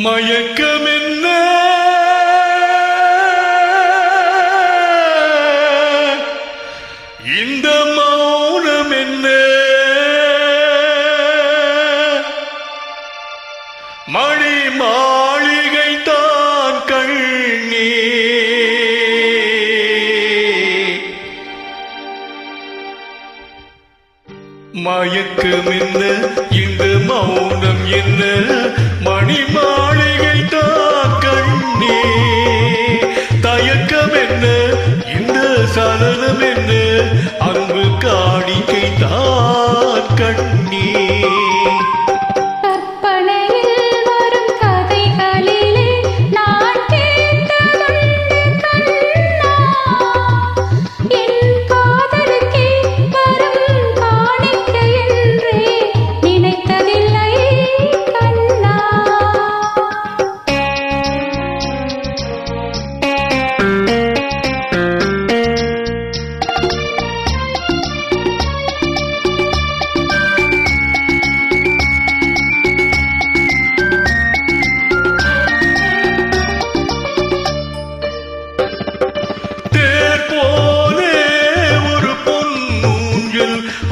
மயக்கம் என்ன இந்த மௌனம் என்ன மணி மாளிகை தான் கண்ணே மயக்கம் என்ன இந்த மௌனம் என்ன மணி மாளிகை தான் கண்ணே தயக்கம் என்ன இந்த சலனம் என்ன அன்பு காணிக்கை தான் கண்ணே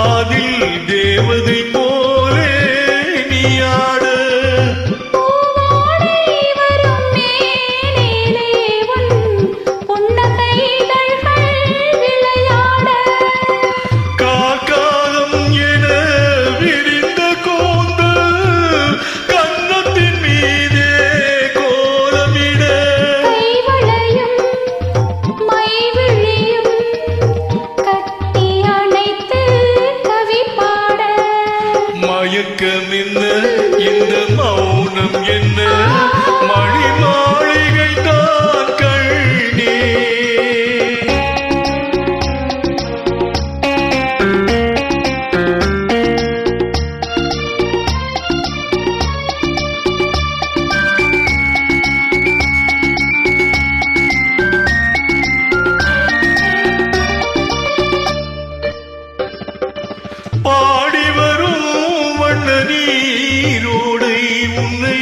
அதில் தேவதை போலே நீயாட காக்காலம் என விரிந்த கோந்தல் கன்னத்தின் மீதே கோலமிட மயக்கம் என்ன இந்த மௌனம் என்ன மணி மாளிகை தான் கண்ணே பாடி வரும் வண்ண நீரோடை உன்னை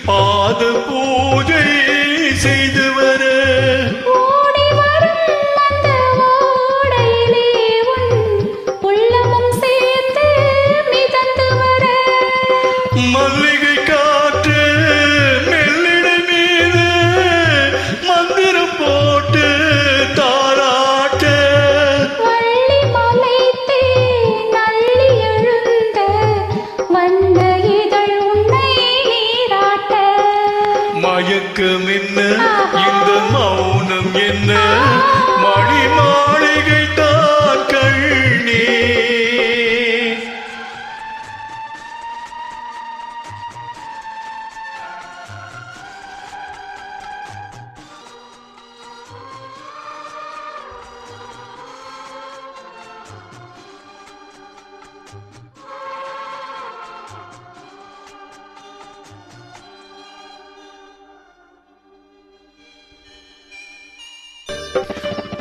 பாத பூஜை செய்து வர மல்லிகை காற்று மெல்லிடை மீது மந்திரம் போட்டு தாராட்ட மயக்கம் என்ன இந்த மௌனம் என்ன மணி மாளிகை தான் கண்ணே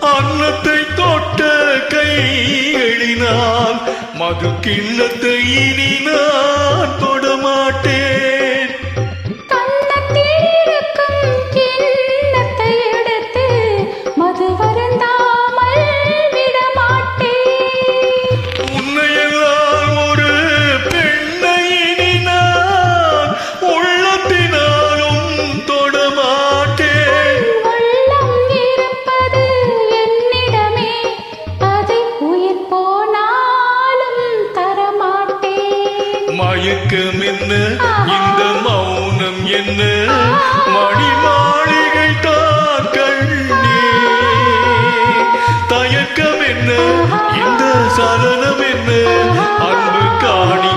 அன்னத்தை தொட்ட கைகளினால் மது கிண்ணத்தை இனி நான் தொடமாட்டேன் மது வருந்தாமல் விடமாட்டேன் உன்னையெல்லாம் ஒரு பெண்ணை இனி நான் உள்ளத்தினாலும் தொடமாட்டேன் மயக்கம் என்ன இந்த மௌனம் என்ன மணி மாளிகை தான் கண்ணே தயக்கம் என்ன இந்த சலனம் என்ன அன்பு காணி